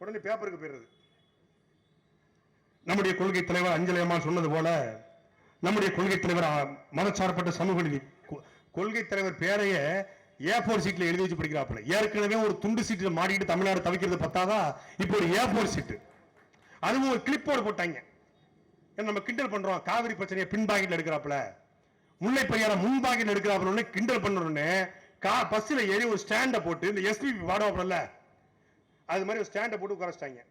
உடனே பேப்பருக்கு போயிடுறது. நம்முடைய கொள்கை தலைவர் அஞ்சலி அம்மா சொன்னது போல நம்முடைய கொள்கை தலைவர் மதச்சார்பற்ற சமூக நீதி கொள்கை தலைவர் பேரைய A4 சீட்ல எழுதி வச்சு படிக்கிறாப்புல. ஏற்கனவே ஒரு துண்டு சீட்டு மாட்டிட்டு தமிழ்நாடு தவிக்கிறது பத்தாதா இப்போ ஒரு A4 சீட்டு, அதுவும் ஒரு கிளிப்போடு போட்டாங்க. நம்ம கிண்டல் பண்றோம், காவிரி பிரச்சனையை பின் பாக்கெட்ல எடுக்கிறாப்புல, முல்லை பெரியார முன் பாக்கெட்ல எடுக்கிறாப்புல கிண்டல் பண்ணணும்னு பஸ்ல ஏறி ஒரு ஸ்டாண்ட போட்டு இந்த எஸ்பிபி பாடுவாப்புல அது மாதிரி ஒரு ஸ்டாண்ட போட்டு உட்காரச்சிட்டாங்க.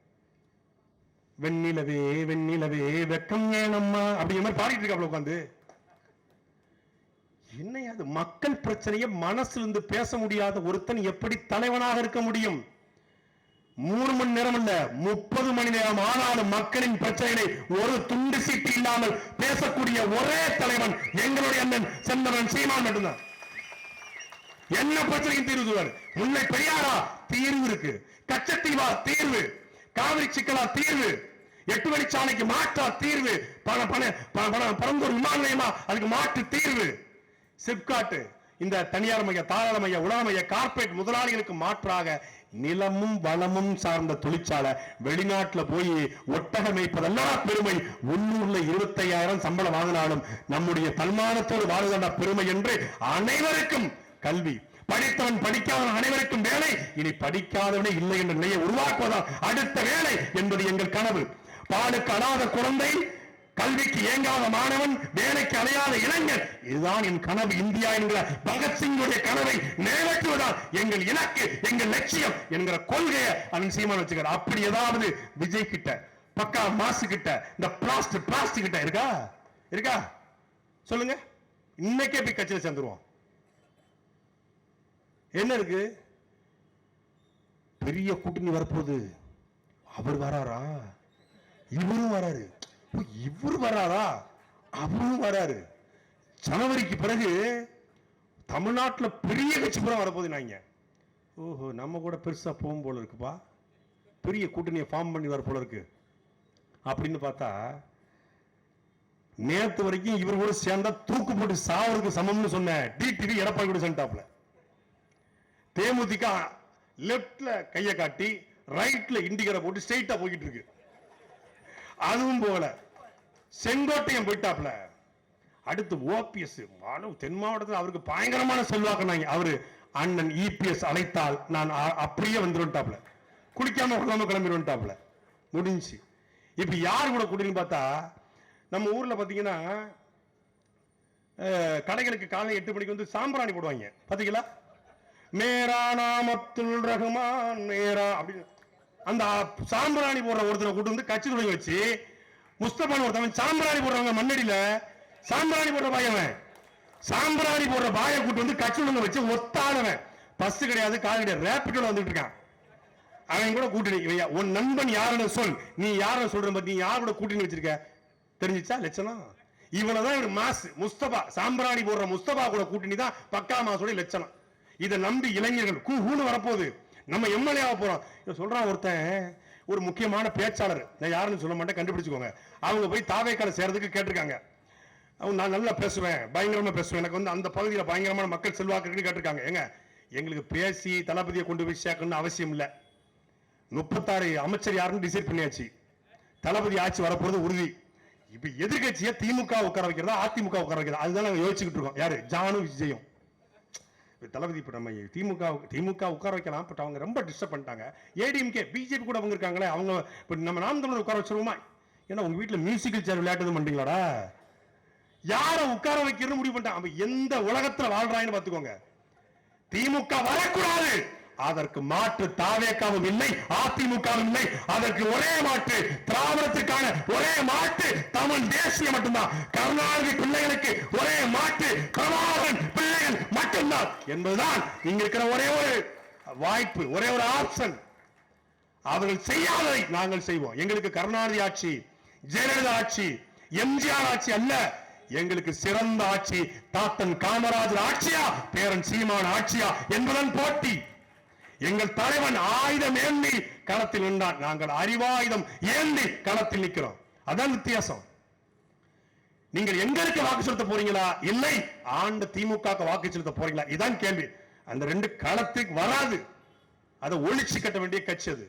வெண்ணிலவே வெண்ணிலவே வெக்கம் ஏனம்மா அப்படிங்கிற மாதிரி பாடிட்டு இருக்காப்புல உட்காந்து. என்னையாது மக்கள் பிரச்சனையை மனசுல இருந்து பேச முடியாத ஒருத்தன் எப்படி தலைவனாக இருக்க முடியும்? 3 மணி நேரம் இல்ல 30 மணி நேரம் ஆனாலும் மக்களின் பிரச்சனைகளை ஒரு துண்டு சீட்டு இல்லாமல் பேசக்கூடிய ஒரே தலைவன் எங்களுடைய அண்ணன் செந்தமன் சீமான் மட்டும்தான். என்ன பிரச்சனையும் தீர்வு சொல்வார். முல்லை பெரியாரா தீர்வு இருக்கு, கச்சத்தீவா தீர்வு, காவிரி சிக்கலா தீர்வு, 8 வழிச்சாலைக்கு மாற்றா தீர்வு, பரந்தூர் விமான நிலையமா அதுக்கு மாற்று தீர்வு, சிப்காட் இந்த தனியார் மைய தாராள மைய உலக மைய கார்பரேட் முதலாளிகளுக்கு மாற்றாக நிலமும் வளமும் சார்ந்த தொழிற்சாலை வெளிநாட்டுல போய் ஒட்டக மேய்ப்பதெல்லாம் பெருமை. உள்ளூர்ல 25,000 சம்பளம் வாங்கினாலும் நம்முடைய தன்மானத்தோடு வாழ்கின்ற பெருமை என்று அனைவருக்கும் கல்வி, படித்தவன் படிக்காதவன் அனைவருக்கும் வேலை, இனி படிக்காதவனே இல்லை என்ற நிலையை உருவாக்குவதால் அடுத்த வேலை என்பது எங்கள் கனவு. பாலுக்கு அழாத குழந்தை, கல்விக்கு ஏங்காத மாணவன், வேலைக்கு அலையாத இளைஞர், இதுதான் என் கனவு. இந்தியா என்கிற பகத்சிங்குடைய கனவை நிறைவேற்றுவதால் எங்கள் இலக்கு, எங்கள் லட்சியம் என்கிற கொள்கையை அண்ணன் சீமான் வச்சுக்கிறார். அப்படி ஏதாவது விஜய் கிட்ட, பக்கா மாசு கிட்ட, இந்த பிளாஸ்டிக் கிட்ட இருக்கா இருக்கா சொல்லுங்க. இன்னைக்கே போய் கட்சியில் சேர்ந்துருவோம். என்ன இருக்கு? பெரிய கூட்டணி வரப்போகுது. அவர் வராரா? இவரும் வராரு. இவரு வராரா? அவரும் வராரு. ஜனவரிக்கு பிறகு தமிழ்நாட்டில் பெரிய கட்சி பூரா வரப்போகுது. நாங்க ஓஹோ நம்ம கூட பெருசா போகும் போல இருக்குப்பா, பெரிய கூட்டணியை ஃபார்ம் பண்ணி வர போல இருக்கு அப்படின்னு பார்த்தா, நேற்று வரைக்கும் இவர் கூட சேர்ந்தா தூக்கு போட்டு சாவருக்கு சமம்னு சொன்ன டிடிவி எடப்பாடி கூட சென்டாப்ல. தேமுதிக லெப்ட்ல கைய காட்டி ரைட்ல இண்டிகரை போட்டு ஸ்ட்ரெயிட்டா போயிட்டு இருக்கு. அதுவும் போல செங்கோட்டையன் போயிட்டாப்ல. அடுத்து ஓபிஎஸ் தென் மாவட்டத்தில் அவருக்கு பயங்கரமான செல்வாக்குனாங்க. அவரு அண்ணன் இபிஎஸ் அழைத்தால் நான் அப்படியே வந்துருட்டாப்ல, குளிக்காம கொள்ளாம கிளம்பிடுட்டாப்ல. முடிஞ்சு. இப்ப யார் கூட கூட்டணி பார்த்தா, நம்ம ஊர்ல பாத்தீங்கன்னா கடைகளுக்கு காலை 8 மணிக்கு வந்து சாம்பிராணி போடுவாங்க பாத்தீங்களா? மேரா நாம் அப்துல் ரஹ்மான் மேரா அப்படின்னு அந்த சாம்பிராணி போடுற ஒருத்தரை கூட்டு வந்து கட்சி தொடங்கி வச்சு, முஸ்தபான் ஒருத்தவன் சாம்பிராணி போடுறவங்க மண்ணடியில சாம்பிராணி போடுற பாயவன், சாம்பிராணி போடுற பாய கூட்டு வந்து கட்சி தொடங்க வச்சு ஒத்தானவன். பஸ் கிடையாது, கால் கிடையாது, ரேபிட்டோல வந்துட்டு இருக்கான். அவன் கூட கூட்டணி. உன் நண்பன் யாருன்னு சொல், நீ யாருன்னு சொல்ற பத்தி, நீ யார் கூட கூட்டணி வச்சிருக்க தெரிஞ்சிச்சா? லட்சணம் இவ்வளவுதான். ஒரு மாஸ் முஸ்தபா சாம்பிராணி போடுற முஸ்தபா கூட கூட்டணி தான் பக்கா மாசோட லட்சணம். இதை நம்பி இளைஞர்கள் கூன்னு வரப்போகுது. நம்ம எம்எல்ஏ போறோம் சொல்றான் ஒருத்தன், ஒரு முக்கியமான பேச்சாளர், நான் யாருன்னு சொல்ல மாட்டேன், கண்டுபிடிச்சுக்கோங்க. அவங்க போய் தாவேக்கால சேர்றதுக்கு கேட்டிருக்காங்க. அவங்க நான் நல்லா பேசுவேன், பயங்கரமா பேசுவேன், எனக்கு வந்து அந்த பகுதியில் பயங்கரமான மக்கள் செல்வாக்கு இருக்குன்னு கேட்டிருக்காங்க. ஏங்க எங்களுக்கு பேசி தளபதியை கொண்டு போய் சேர்க்கணும்னு அவசியம் இல்லை. 36 அமைச்சர் யாருன்னு டிசைட் பண்ணியாச்சு. தளபதி ஆட்சி வரப்போறது உறுதி. இப்ப எதிர்கட்சியை திமுக உட்கார வைக்கிறதா அதிமுக உட்கார வைக்கிறதா அதுதான் நாங்க யோசிச்சுக்கிட்டு இருக்கோம். யாரு? ஜானு விஜயும். தளபதி இப்ப நம்ம திமுக உட்கார வைக்கலாம், பட் அவங்க ரொம்ப டிஸ்டர்ப் பண்ணிட்டாங்க. ஏடிஎம்கே பிஜேபி கூட அவங்க இருக்காங்களே, அவங்க நம்ம நாம் தமிழர் உட்கார வச்சிருவோமா? ஏன்னா உங்க வீட்டுல மியூசிக்கல் சேர் விளையாட்டு பண்றீங்களாடா? யார உட்கார வைக்கிறது முடிவு பண்ணிட்டாங்க. அவன் எந்த உலகத்துல வாழ்றான்னு பாத்துக்கோங்க. திமுக வரக்கூடாது, அதற்கு மாற்று தாவேக்காவும் இல்லை, அதிமுகவும் இல்லை. அதற்கு ஒரே மாற்று, திராவிடத்துக்கான ஒரே மாற்று தமிழ் தேசிய மட்டும்தான். கருணாநிதி பிள்ளைகளுக்கு ஒரே மாற்று பிரபாகரன் பிள்ளைகள் மட்டும்தான் என்பதுதான் இங்க இருக்கிற ஒரே ஒரு வாய்ப்பு, ஒரே ஒரு ஆப்ஷன். அவர்கள் செய்யாததை நாங்கள் செய்வோம். எங்களுக்கு கருணாநிதி ஆட்சி, ஜெயலலிதா ஆட்சி, எம்ஜிஆர் ஆட்சி அல்ல, எங்களுக்கு சிறந்த ஆட்சி தாத்தன் காமராஜர் ஆட்சியா, பேரன் சீமான் ஆட்சியா என்பதன் போட்டி. எங்கள் தலைவன் ஆயுதம் ஏந்தி களத்தில் நின்றான், நாங்கள் அறிவாயுதம் ஏந்தி களத்தில் நிற்கிறோம். அதான் வித்தியாசம். நீங்கள் எங்களுக்கு வாக்கு செலுத்த போறீங்களா, இல்லை ஆண்ட திமுக வாக்கு செலுத்த போறீங்களா? இதான் கேள்வி. அந்த ரெண்டு களத்துக்கு வராது. அதை ஒழிச்சு கட்ட வேண்டிய கட்சி அது.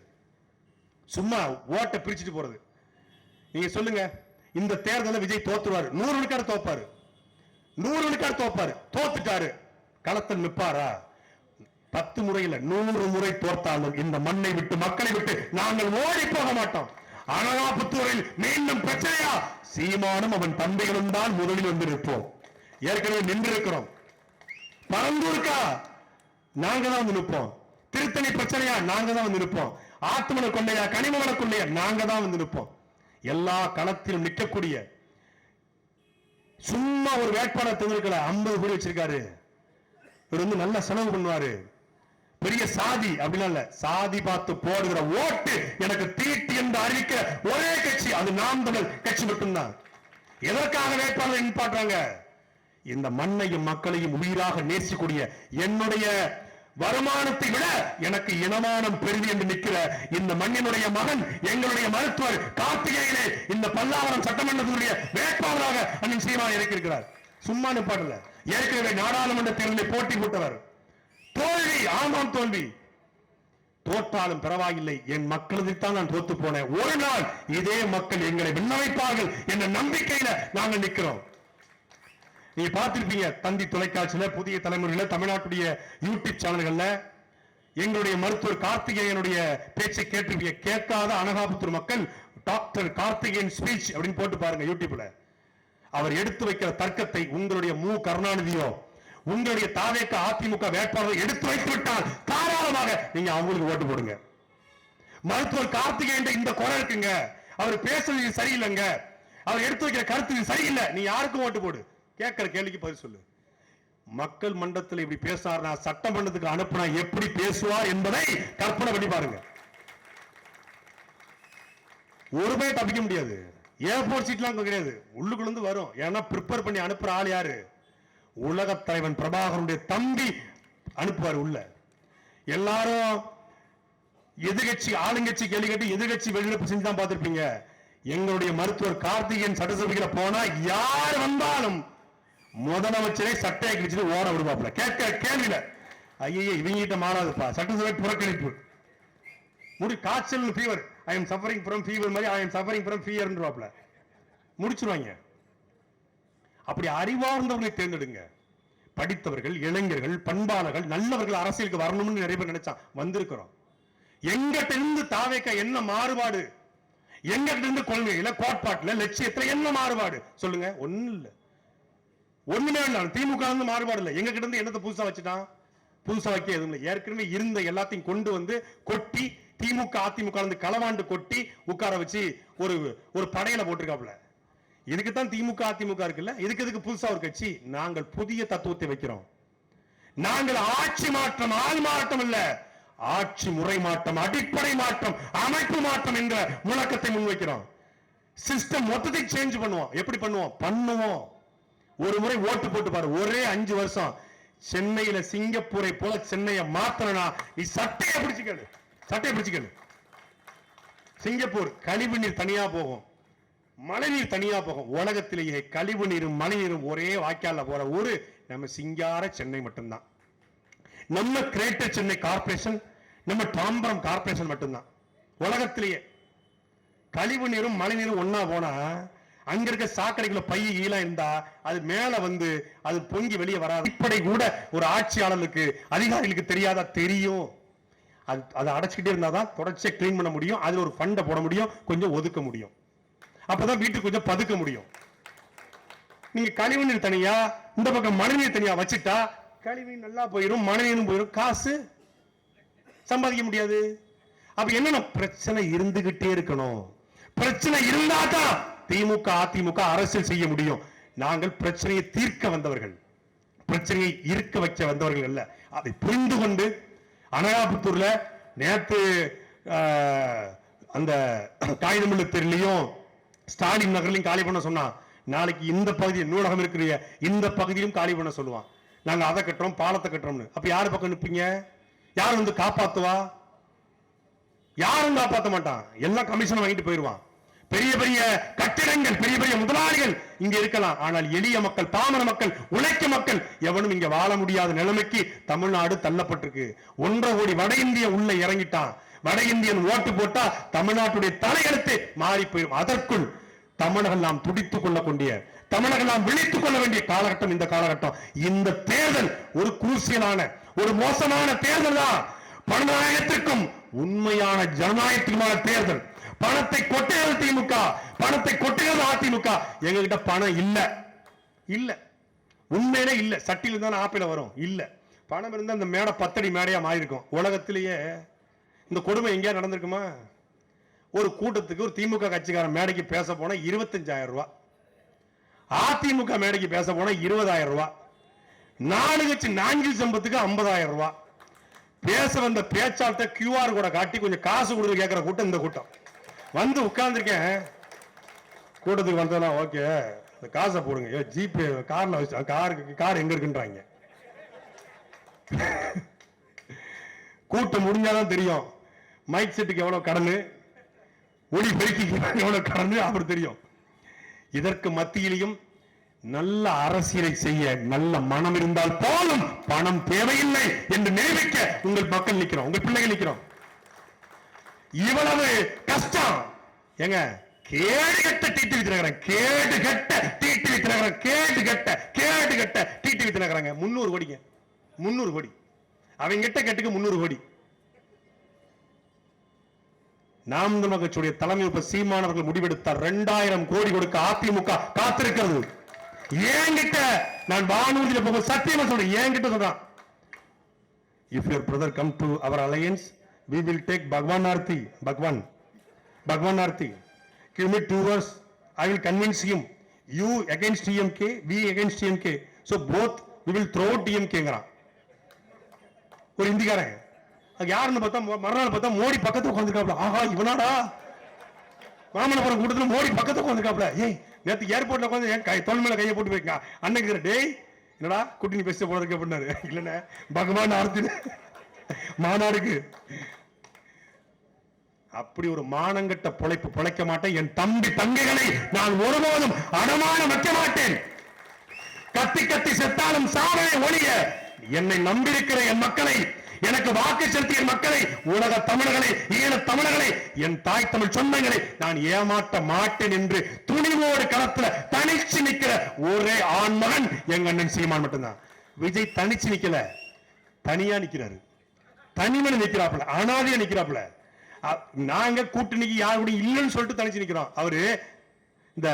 சும்மா ஓட்ட பிரிச்சுட்டு போறது. நீங்க சொல்லுங்க, இந்த தேர்தலில் விஜய் தோத்துருவாரு, 100 விழுக்காடு தோப்பாரு, 100 விழுக்காடு தோப்பாரு. தோத்துட்டாரு, களத்தில் நிற்பாரா? 10 முறையில் 100 முறை தோற்றாலும் இந்த மண்ணை விட்டு மக்களை விட்டு நாங்கள் ஓடி போக மாட்டோம். அனகாபுத்தூரில் மீண்டும் பிரச்சனையா? சீமானும் அவன் தம்பிகளும் தான் முதலில் வந்து நிற்போம். ஏற்கனவே நின்று இருக்கிறோம். பரந்தூருக்கா? நாங்க தான் வந்து நிற்போம். திருத்தணி பிரச்சனையா? நாங்க தான் வந்து நிற்போம். ஆத்துமண கொள்ளையா, கனிமவள கொள்ளையா? நாங்க தான் வந்து நிற்போம். எல்லா களத்திலும் நிற்கக்கூடிய, சும்மா ஒரு வேட்பாளர் தேர்ந்தெடுக்கல, 50 கோடி வச்சிருக்காரு. இவர் வந்து நல்ல செலவு பண்ணுவாரு. பெரிய சாதி அப்படின்னா இல்ல, சாதி பார்த்து போடுகிற ஓட்டு எனக்கு தீட்டு என்று அறிவிக்க ஒரே கட்சி அது நாம் தமிழ் கட்சி மட்டும்தான். எதற்காக வேட்பாளர் நிப்பாட்டுறாங்க? இந்த மண்ணையும் மக்களையும் உயிராக நேசிக்கூடிய, என்னுடைய வருமானத்தை விட எனக்கு இனமானம் பெருதி என்று நிற்கிற இந்த மண்ணினுடைய மகன், எங்களுடைய மருத்துவர் கார்த்திகேயனே இந்த பல்லாவரம் சட்டமன்றத்தினுடைய வேட்பாளராக அண்ணன் சீமான் இறக்கியிருக்கிறார். சும்மா நிப்பாட்டல. ஏற்கனவே நாடாளுமன்ற தேர்தலில் போட்டி போட்டவர். தோல்வி, ஆமாம் தோல்வி. தோற்றாலும் பரவாயில்லை, என் மக்களுக்குத்தான் நான் தோத்து போனேன். ஒரு நாள் இதே மக்கள் எங்களை விண்ணப்பிப்பார்கள் என்ற நம்பிக்கையில நாங்கள் நிற்கிறோம். நீங்க பார்த்திருப்பீங்க, தந்தி தொலைக்காட்சியில, புதிய தலைமுறையில, தமிழ்நாட்டுடைய யூடியூப் சேனல்கள்ல எங்களுடைய மருத்துவர் கார்த்திகேயனுடைய பேச்சை கேட்டிருப்பீங்க. கேட்காத அனகாபுத்தூர் மக்கள் டாக்டர் கார்த்திகேயன் ஸ்பீச் அப்படின்னு போட்டு பாருங்க யூடியூப்ல. அவர் எடுத்து வைக்கிற தர்க்கத்தை உங்களுடைய மு கருணாநிதியோ உங்களுடைய தாவேக அதிமுக வேட்பாளர் எடுத்து வைத்து விட்டால் தாராளமாக நீங்க அவங்களுக்கு ஓட்டு போடுங்க. மருத்துவர் கார்த்திகேயன் இந்த குறை இருக்குங்க, அவர் பேசுறது சரியில்லைங்க, அவர் எடுத்து வைக்கிற கருத்து சரியில்லை, நீ யாருக்கும் ஓட்டு போடு. கேட்கிற கேள்விக்கு பதில் சொல்லு. மக்கள் மன்றத்தில் இப்படி பேசினார்னா சட்டமன்றத்துக்கு அனுப்புனா எப்படி பேசுவார் என்பதை கற்பனை பண்ணி பாருங்க. ஒரு பேர் தப்பிக்க முடியாது. ஏர்போர்ட் சீட்லாம் கிடையாது, உள்ளுக்குள்ள வரும். ஏன்னா ப்ரிப்பேர் பண்ணி அனுப்புற ஆள் யாரு? உலக தலைவன் பிரபாகரனுடைய தம்பி அனுப்புவார் உள்ள. எல்லாரும் எதிர்கட்சி ஆளுங்கட்சி கேள்வி கேட்டு எதிர்கட்சி வெளிநடப்பு செஞ்சு தான் பார்த்திருப்பீங்க. எங்களுடைய மருத்துவர் கார்த்திகேயன் சட்டசபையில போனா யார் வந்தாலும் முதலமைச்சரை சட்டையை கிழிச்சிட்டு ஓட விடுவாப்ல. கேட்க கேள்வியில ஐயே இவங்கிட்ட மாறாதுப்பா, சட்டசபை புறக்கணிப்பு. முடி காய்ச்சல் fever, I am suffering from fever மாதிரி ஐ எம் சஃபரிங் ஃப்ரம் ஃபீவர்ன்றவாப்ல முடிச்சிருவாங்க. அப்படி அறிவார்ந்தவர்களை தேர்ந்தெடுங்க. படித்தவர்கள், இளைஞர்கள், பண்பாளர்கள், நல்லவர்கள் அரசியலுக்கு வரணும்னு நிறைய பேர் நினைச்சா வந்திருக்கிறோம். எங்கிட்ட இருந்து தாவேக்க என்ன மாறுபாடு? எங்கிட்ட இருந்து கொள்கையில, கோட்பாட்டுல, லட்சியத்துல என்ன மாறுபாடு சொல்லுங்க? ஒண்ணு இல்ல, ஒண்ணுமே வேண்டாம். திமுக இருந்து மாறுபாடு இல்ல. எங்க கிட்ட இருந்து என்னத்தை புதுசா வச்சுட்டான்? புதுசா வைக்க எதுவும் இல்லை. ஏற்கனவே இருந்த எல்லாத்தையும் கொண்டு வந்து கொட்டி திமுக அதிமுக இருந்து களவாண்டு கொட்டி உட்கார வச்சு ஒரு படையில போட்டிருக்காப்ல. இதுக்குத்தான் திமுக அதிமுக இருக்குல்ல, இதுக்கு எதுக்கு புதுசா ஒரு கட்சி? நாங்கள் புதிய தத்துவத்தை வைக்கிறோம். நாங்கள் ஆட்சி மாற்றம், ஆள் மாற்றம் இல்ல, ஆட்சி முறை மாற்றம், அடிப்படை மாற்றம், அமைப்பு மாற்றம் என்ற முழக்கத்தை முன்வைக்கிறோம். சிஸ்டம் மொத்தத்தை சேஞ்ச் பண்ணுவோம். எப்படி பண்ணுவோம்? ஒரு முறை ஓட்டு போட்டு பாரு, ஒரே 5 வருஷம் சென்னையில சிங்கப்பூரை போல சென்னையை மாத்தனா நீ சட்டையை பிடிச்சுக்கணும். சிங்கப்பூர் கழிவு நீர் தனியா போகும், மழைநீர் தனியா போகும். உலகத்திலேயே கழிவு நீரும் மழைநீரும் ஒரே வாய்க்கால போற ஊரு நம்ம சிங்கார சென்னை மட்டும்தான். நம்ம கிரேட்டர் சென்னை கார்பரேஷன், நம்ம தாம்பரம் கார்பரேஷன் மட்டும்தான் உலகத்திலேயே. கழிவு நீரும் மழை நீரும் ஒன்னா போனா அங்க இருக்க சாக்கடைக்குள்ள பைய ஈழா இருந்தா அது மேல வந்து அது பொங்கி வெளியே வராது. இப்படி கூட ஒரு ஆட்சியாளருக்கு, அதிகாரிகளுக்கு தெரியாதா? தெரியும். அதை அடைச்சிக்கிட்டே இருந்தாதான் தொடர்ச்சியா கிளீன் பண்ண முடியும். அதுல ஒரு ஃபண்டை போட முடியும், கொஞ்சம் ஒதுக்க முடியும். அப்பதான் வீட்டுக்கு கொஞ்சம் பதுக்க முடியும். நீங்க கழிவு நீர் தனியா, இந்த பக்கம் மழைநீர் தனியா வச்சுட்டா கழிவு நல்லா போயிடும், மழைநீரும் போயிடும், காசு சம்பாதிக்க முடியாது. அப்ப என்னன்னா பிரச்சனை இருந்துகிட்டே இருக்கணும். பிரச்சனை இருந்தாதான் திமுக அதிமுக அரசியல் செய்ய முடியும். நாங்கள் பிரச்சனையை தீர்க்க வந்தவர்கள், பிரச்சனையை இருக்க வைக்க வந்தவர்கள் அல்ல. அதை புரிந்து கொண்டு அனகாபுத்தூர்ல நேற்று அந்த காகிதமில்லு தெருலையும் ஸ்டாலின் நகர்லையும் காலி பண்ண சொன்னா, நாளைக்கு இந்த பகுதி நூலகம் இருக்கிற இந்த பகுதியிலும் காலி பண்ண சொல்லுவான். நாங்க அதை கட்டுறோம், பாலத்தை கட்டுறோம்னு. அப்ப யாரு பக்கம் நிற்பீங்க? யார் வந்து காப்பாத்துவா? யாரும் காப்பாற்ற மாட்டான். எல்லாம் கமிஷன் வாங்கிட்டு போயிருவான். பெரிய பெரிய கட்டிடங்கள், பெரிய பெரிய முதலாளிகள் இங்க இருக்கலாம். ஆனால் எளிய மக்கள், பாமர மக்கள், உழைக்க மக்கள் எவனும் இங்க வாழ முடியாத நிலைமைக்கு தமிழ்நாடு தள்ளப்பட்டிருக்கு. 1.5 கோடி வட இந்திய உள்ள இறங்கிட்டான். வட இந்தியன் ஓட்டு போட்டா தமிழ்நாட்டுடைய தலையெழுத்து மாறி போயிடும். அதற்குள் தமிழர்கள் நாம் துடித்துக் கொள்ளக்கூடிய, தமிழர்கள் நாம் விழித்துக் கொள்ள வேண்டிய காலகட்டம் இந்த காலகட்டம். இந்த தேர்தல் ஒரு குரூசியலான, ஒரு மோசமான தேர்தல் தான். பணநாயகத்திற்கும் உண்மையான ஜனநாயகத்துக்குமான தேர்தல். பணத்தை கொட்டுகிறது திமுக, பணத்தை கொட்டுகிறது அதிமுக. எங்க கிட்ட பணம் இல்ல, இல்ல, உண்மையிலே இல்ல. சட்டியில இருந்தா ஆப்பில வரும், இல்ல. பணம் இருந்தா இந்த மேடை 10 அடி மேடையா மாறி இருக்கும். உலகத்திலேயே இந்த கொடுமை எங்கேயா நடந்திருக்குமா? ஒரு கூட்டத்துக்கு ஒரு திமுக கட்சிக்காரன் மேடைக்கு பேச போனா 25,000 ரூபாய், அதிமுக மேடைக்கு பேச போனா 20,000 ரூபாய், நாலு கட்சி நான்கில் சம்பத்துக்கு 50,000 ரூபாய். பேச வந்த பேச்சாளர்கிட்ட QR கூட காட்டி கொஞ்சம் காசு கொடுத்து கேட்கிற கூட்டம் இந்த கூட்டம். வந்து உட்கார்ந்துருக்கேன், கூட்டத்துக்கு வந்தா ஓகே காசை போடுங்க, ஜிபே கார்ல வச்சு, கார் எங்க இருக்குன்றாங்க. கூட்டம் முடிஞ்சாதான் தெரியும் மைக் செட்டுக்கு எவ்வளவு கடனு, ஒளி பெருக்கி எவ்வளவு கடனு அப்படி தெரியும். இதற்கு மத்தியிலையும் நல்ல அரசியலை செய்ய நல்ல மனம் இருந்தால் போதும், பணம் தேவையில்லை என்று நிரூபிக்க உங்கள் மக்கள் நிக்கிறோம், உங்கள் பிள்ளைகள் நிக்கிறோம். இவ்வளவு கஷ்டம் எங்க கேடு கட்ட டிடி வித்துறாங்க, கேடு கட்ட டிடி வித்துறாங்க, கேடு கட்ட டிடி வித்துறாங்க. 300 கோடிங்க, 300 கோடி. அவங்க கிட்ட கட்டுக்கு 300 கோடி. நாம் தமிழர் கட்சியுடைய தலைமை சீமானவர்கள் முடிவெடுத்தார் 2000 கோடி கொடுக்க அதிமுக காத்திருக்கிறது. என்கிட்ட நான் வானூர்தியில போக சத்தியமா சொல்றேன், என்கிட்ட சொல்றான், if your brother come to our alliance we will take Bhagwan Arti, Bhagwan Arti, give me 2 hours, I will convince him, you against TMK, we against TMK, so both we will throw TMK-ங்கறான் ஒரு இந்திக்காரன். அது யாருன்னு பார்த்தா மறுநாள் பார்த்தா மோடி பக்கத்துல உட்கார்ந்திருக்காப்ல. ஆஹா இவனாடா, மாமல்லபுரம் கூட்டத்துல மோடி பக்கத்துல உட்கார்ந்திருக்காப்ல. ஏய் நேத்து ஏர்போர்ட்ல உட்கார்ந்து என் தோள் மேல கையை போட்டு போயிருக்கா. அன்னைக்கு டேய் என்னடா குட்டி நீ பேச போறதுக்கு அப்படின்னாரு. இல்லைன்னா பகவான் ஆர்த்தி மாநாடுக்கு. அப்படி ஒரு மானங்கட்ட பொழைப்பு பொழைக்க மாட்டேன். என் தம்பி தங்கைகளை நான் ஒருபோதும் அடமானம் வைக்க மாட்டேன். கத்தி கத்தி செத்தாலும் சாவே ஒழிய என்னை நம்பியிருக்கிற என் மக்களை, எனக்கு வாக்கு செலுத்திய மக்களை, உலக தமிழர்களை, ஈழ தமிழர்களை, என் தாய் தமிழ் சொந்தங்களை நான் ஏமாற்ற மாட்டேன் என்று துணிவோடு களத்துல தனிச்சு நிக்கிற ஒரே ஆண்மகன் எங்க அண்ணன் சீமான் மட்டும்தான். விஜய் தனிச்சு நிக்கல, தனியா நிக்கிறாரு, தனிமன் நிக்கிறாப்புல, அனாதையா நிக்கிறாப்புல. நாங்க கூட்டணிக்கு யாரு கூட இல்லைன்னு சொல்லிட்டு தனிச்சு நிக்கிறோம். அவரு இந்த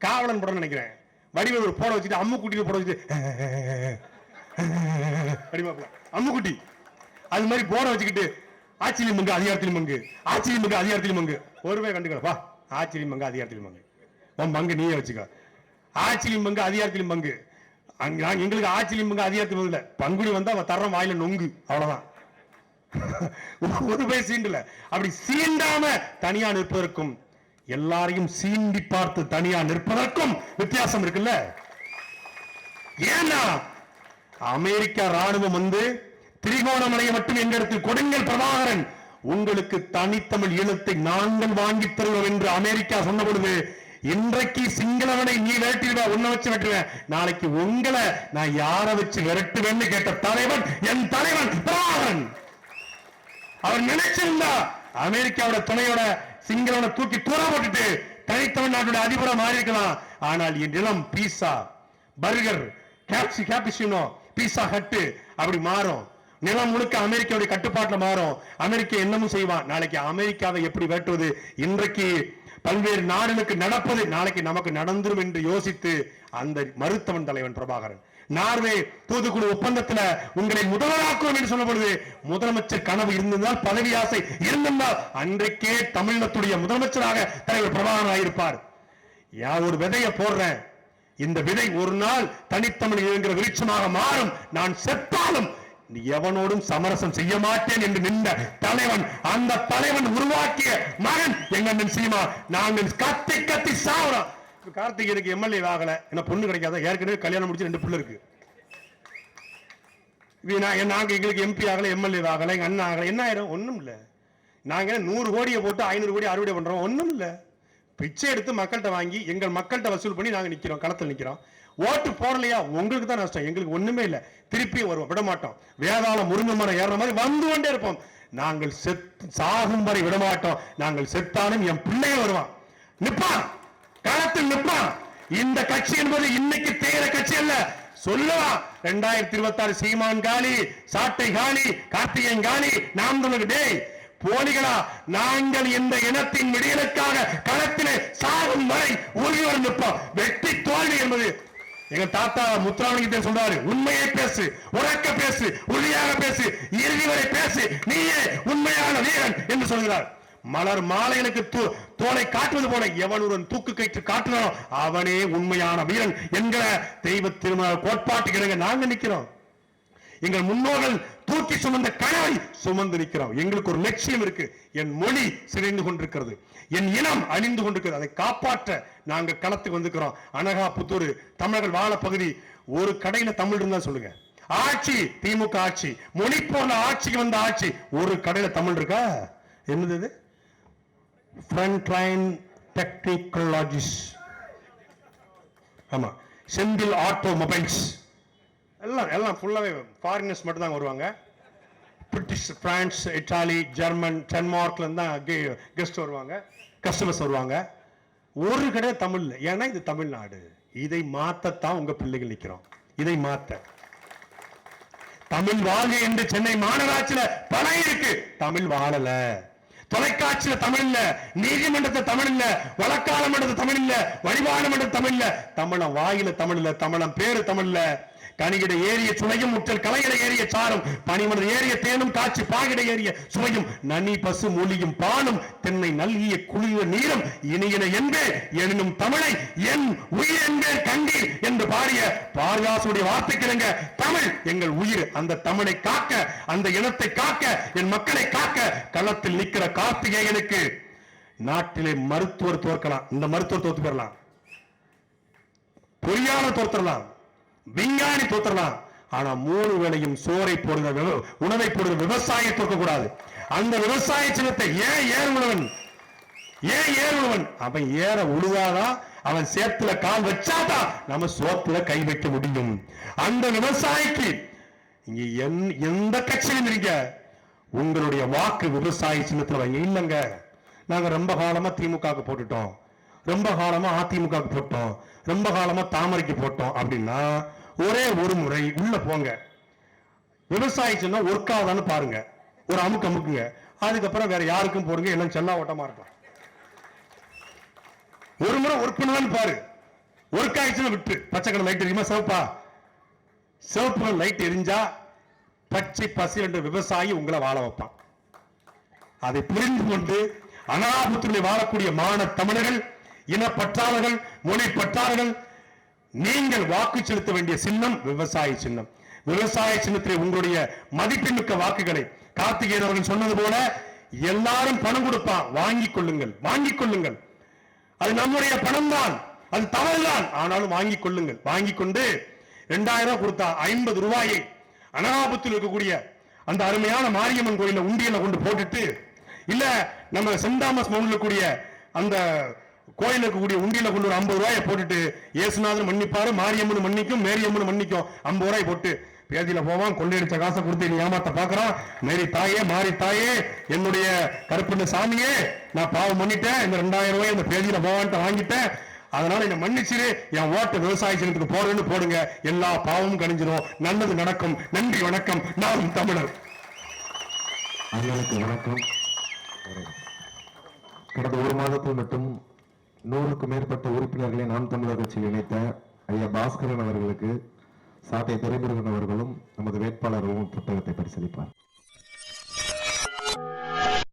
காவலன் படம் நினைக்கிறேன், வடிவேல் ஒரு போட வச்சுட்டு அம்மு குட்டியில போட வச்சுட்டு அடிமாப்ல அம்முக்குட்டி அது மாதிரி போட வச்சுக்கிட்டு ஆச்சரியம் மங்கு அதிகாரத்திலும் மங்கு, ஆச்சரியம் மங்கு அதிகாரத்திலும் மங்கு. ஒருவே கண்டுக்கலப்பா, ஆச்சரியம் மங்கு அதிகாரத்திலும் மங்கு, உன் பங்கு நீயே வச்சுக்க. ஆச்சரியம் மங்கு அதிகாரத்திலும் பங்கு. எங்களுக்கு ஆச்சரியம் மங்கு அதிகாரத்திலும் இல்ல, பங்குனி வந்தா அவன் தர்ற வாயில நொங்கு, அவ்வளவுதான். ஒரு போய் சீண்டல. அப்படி சீண்டாம தனியா நிற்பதற்கும் எல்லாரையும் சீண்டி பார்த்து தனியா நிற்பதற்கும் வித்தியாசம் இருக்குல்ல. ஏன்னா அமெரிக்கா ராணுவம் வந்து திரிகோணமலையை மட்டும் எங்க இடத்தில் கொடுங்கள் பிரபாகரன், உங்களுக்கு தனித்தமிழ் ஈழத்தை நாங்கள் வாங்கி தருவோம் என்று அமெரிக்கா சொன்ன பொழுது, இன்றைக்கு சிங்களவனை நீ விரட்டிடுவ, உன்னை வச்சு விரட்டுவேன், நாளைக்கு உங்களை நான் யாரை வச்சு விரட்டுவேன்னு கேட்ட தலைவன் என் தலைவன் பிரபாகரன். அவர் நினைச்சிருந்தா அமெரிக்காவோட துணையோட சிங்களவனை தூக்கி தூர போட்டுட்டு தனித்தமிழ்நாட்டுடைய அதிபரை மாறி இருக்கலாம். ஆனால் என் நிலம் பீஸா, பர்கர், கேப்சினோ, பீஸா ஹட்டு அப்படி மாறும். நிலம் முழுக்க அமெரிக்காவுடைய கட்டுப்பாட்டுல மாறும். அமெரிக்கா என்னமும் செய்வான். நாளைக்கு அமெரிக்காவை எப்படி வேட்டுவது, இன்றைக்கு பல்வேறு நாடுகளுக்கு நடப்பது நாளைக்கு நமக்கு நடந்துரும் என்று யோசித்து அந்த மருத்துவன் தலைவன் பிரபாகரன் நார்வே தூதுக்குழு ஒப்பந்தத்தில் உங்களை முதல்வராக்குவோம் என்று சொன்ன பொழுது, முதலமைச்சர் கனவு இருந்திருந்தால், பதவி ஆசை இருந்திருந்தால் அன்றைக்கே தமிழகத்துடைய முதலமைச்சராக தலைவர் பிரபாகரன் ஆயிருப்பார். ஒரு விதைய போடுறேன், இந்த விதை ஒரு நாள் தனித்தமிழ் என்கிற விருட்சமாக மாறும், நான் செத்தாலும் எவனோடும் சமரசம் செய்ய மாட்டேன் என்று நின்ற தலைவன், அந்த தலைவன் உருவாக்கிய மகன் எங்க அண்ணன் சீமா. நாங்கள் கத்தி கத்தி சாவறோம். கார்த்திகேயனுக்கு எம்எல்ஏ ஆகல, என்ன பொண்ணு கிடைக்காத, ஏற்கனவே கல்யாணம் முடிச்சு 2 பிள்ளை இருக்கு. நாங்க எங்களுக்கு எம்பி ஆகல, எம்எல்ஏ ஆகல, எங்க அண்ணன் ஆகல, என்ன ஆயிரும்? ஒண்ணும் இல்ல. நாங்க 100 கோடியை போட்டு 500 கோடி அறுவடை பண்றோம், ஒண்ணும் இல்ல. பிச்சை எடுத்து மக்கள்கிட்ட வாங்கி எங்கள் மக்கள்கிட்ட வசூல் பண்ணி நாங்க நிக்கிறோம், களத்தில் நிக்கிறோம். ஓட்டு போடலையா உங்களுக்கு தான் நஷ்டம், எங்களுக்கு ஒண்ணுமே இல்ல. திருப்பி வருவோம், விட மாட்டோம். வேதாளம் முருங்கை மரம் ஏற மாதிரி வந்து கொண்டே இருப்போம். நாங்கள் சாகும் வரை விடமாட்டோம். நாங்கள் செத்தாலும் என் பிள்ளைய வருவான், நிப்பான், களத்தில் நிப்பான். இந்த கட்சி என்பது இன்னைக்கு தேர கட்சி அல்ல. சொல்லலாம் 2026 சீமான் காலி, சாட்டை காலி, கார்த்திகேயன் காலி, நாம் தமிழர் டேய் போலிகளா, நாங்கள் இந்த இனத்தின் விடியலுக்காக களத்திலே சாகும் வரை உறுதியோடு நிற்போம். வெற்றி தோல்வி என்பது எங்க தாத்தா முத்துராமலிங்கத்தை சொல்றாரு, உண்மையை பேசு, உறக்க பேசு, உறுதியாக பேசு, இறுதி வரை பேசு, நீயே உண்மையான வீரன் என்று சொல்கிறார். மலர் மாலையனுக்கு தோலை காட்டுவது போல எவன் ஒருவன் தூக்கு கயிற்று காட்டுறானோ அவனே உண்மையான வீரன் என்கிற தெய்வ திருமண கோட்பாட்டுக்கு நாங்க நிக்கிறோம். எங்கள் முன்னோர்கள் தூக்கி சுமந்த கனவை சுமந்து நிற்கிறோம். எங்களுக்கு ஒரு லட்சியம் இருக்கு. என் மொழி சிதைந்து கொண்டிருக்கிறது, என் இனம் அழிந்து கொண்டிருக்கிறது. அதை காப்பாற்ற நாங்க களத்துக்கு வந்துக்கிறோம். அனகாபுத்தூர் தமிழர்கள் வாழ பகுதி, ஒரு கடையில தமிழ் இருந்தா சொல்லுங்க. ஆட்சி திமுக ஆட்சி, மொழி போன ஆட்சிக்கு வந்த ஆட்சி, ஒரு கடையில தமிழ் இருக்கா? என்னது? ஃப்ரண்ட்லைன் டெக்னிக்கலாஜிஸ்ட், ஆமா, செந்தில் ஆட்டோமொபைல்ஸ், எல்லாம் ஃபுல்லாவே ஃபாரினர்ஸ் மட்டும் தான் வருவாங்க. பிரிட்டிஷ், பிரான்ஸ், இட்டாலி, ஜெர்மன், டென்மார்க்ல இருந்தா கெஸ்ட் வருவாங்க, கஸ்டமர்ஸ் வருவாங்க. ஒரு கடை தமிழ். ஏன்னா இது தமிழ்நாடு. இதை மாத்தத்தான் உங்க பிள்ளைகள் நிக்கிறோம். இதை மாத்த தமிழ் வாழ்க என்று சென்னை மாநகராட்சியில பணம் இருக்கு, தமிழ் வாழல. தொலைக்காட்சியில தமிழ் இல்ல, நீதிமன்றத்தை தமிழ் இல்ல, வழக்கால மன்றத்தை தமிழ் இல்ல, வழிபாடு மன்றம் தமிழ் இல்ல, தமிழம் வாயில தமிழ் இல்ல, தமிழம் பேரு தமிழ் இல்ல. கனிகிட ஏறிய சுனையும் முற்றல் கலையிட ஏறிய சாரும் பனிமலர் ஏறிய தேனும் காட்சி பாகிட ஏறிய சுவையும் நனி பசு மொழியும் பாலும் தென்னை நல்கிய குளிர நீரும் இனியின என்பே எனும் தமிழை என் உயிர் என்பே கண்டி என்று பாடிய பாரதியாசனுடைய வார்த்தைக்கிழங்க தமிழ் எங்கள் உயிர். அந்த தமிழை காக்க, அந்த இனத்தை காக்க, என் மக்களை காக்க களத்தில் நிற்கிற கார்த்திகேயனுக்கு நாட்டிலே மருத்துவர் தோற்கலாம், இந்த மருத்துவர் தோத்து பெறலாம், பொறியாளர் தோற்றலாம், விஞ்ஞானி தோற்றலாம். ஆனா 3 வேளையும் சோறை போடுகிற உணவை போடுகிற விவசாயி தோற்க கூடாது. அந்த விவசாய சின்னத்தை ஏன் ஏறுவன் அவன் ஏற உழுவாதான், அவன் சேத்துல கால் வச்சாதான் நம்ம சோத்துல கை வைக்க முடியும். அந்த விவசாயிக்கு இங்க எந்த கட்சியிலும் இருக்க உங்களுடைய வாக்கு விவசாய சின்னத்துல வைங்க. இல்லங்க, நாங்க ரொம்ப காலமா திமுக போட்டுட்டோம், ரொம்ப காலமா அதிமுக போட்டோம், ரொம்ப காலமா தாமரைக்கு போட்டோம் அப்படின்னா ஒரே ஒரு முறை உள்ள போங்க, விவசாயி சொன்னா ஒர்க் ஆகுதான்னு பாருங்க, ஒரு அமுக்குங்க, அதுக்கப்புறம் வேற யாருக்கும் போடுங்க, எல்லாம் செல்லா ஓட்டமா இருக்கும். ஒரு முறை ஒர்க் பண்ணலான்னு பாரு, ஒர்க் ஆயிடுச்சுன்னு விட்டு. பச்சை கலர் லைட் எரியுமா? சிவப்பா? சிவப்பு லைட் எரிஞ்சா பச்சை பசி என்ற விவசாயி உங்களை வாழ வைப்பான். அதை புரிந்து கொண்டு அனாபுத்தூரில் வாழக்கூடிய மாணவ தமிழர்கள், இனப்பற்றாளர்கள், மொழி பற்றாளர்கள், நீங்கள் வாக்கு செலுத்த வேண்டிய சின்னம் விவசாய சின்னம். விவசாய சின்னத்தில் உங்களுடைய மதிப்புமிக்க வாக்குகளை கார்த்திகேயன் அவர்கள் சொன்னது போல எல்லாரும் பணம் கொடுப்பான், வாங்கிக் கொள்ளுங்கள். அது நம்முடைய பணம் தான், அது தவறுதான், ஆனாலும் வாங்கிக் கொள்ளுங்கள். வாங்கிக் கொண்டு 2000 கொடுத்தா 50 ரூபாயை அனகாபுத்தில் இருக்கக்கூடிய அந்த அருமையான மாரியம்மன் கோயில உண்டியல கொண்டு போட்டுட்டு, இல்ல நம்ம சென்ட் தாமஸ் மவுண்ட்ல கூடிய அந்த கோயிலுக்கு கூடிய உண்டியில கொண்டு ஒரு 50 ரூபாயை போட்டுட்டு, இயேசுநாதன் மன்னிப்பாரு, மாரியம்மன் மன்னிக்கும், மேரியம்மன் மன்னிக்கும், 50 ரூபாய் போட்டு பேதியில போவான். கொள்ளையடிச்ச காசை கொடுத்து நீ ஏமாத்த பாக்குறான். மேரி தாயே, மாறி தாயே, என்னுடைய கருப்புண்ண சாமியே, நான் பாவம் பண்ணிட்டேன், இந்த 2000 ரூபாய் இந்த பேதியில போவான்ட்டு வாங்கிட்டேன், அதனால என்ன மன்னிச்சிரு, என் ஓட்டு விவசாய சின்னத்துக்கு போறேன்னு போடுங்க, எல்லா பாவமும் கணிஞ்சிடும், நல்லது நடக்கும். நன்றி, வணக்கம். நாம் தமிழர். வணக்கம். கடந்த 1 மாதத்தில் மட்டும் 100க்கும் மேற்பட்ட உறுப்பினர்களை நாம் தமிழர் கட்சியில் இணைத்த ஐயா பாஸ்கரன் அவர்களுக்கு சாட்டை துரைமுருகன் அவர்களும் நமது வேட்பாளர்களும் புத்தகத்தை பரிசீலிப்பார்.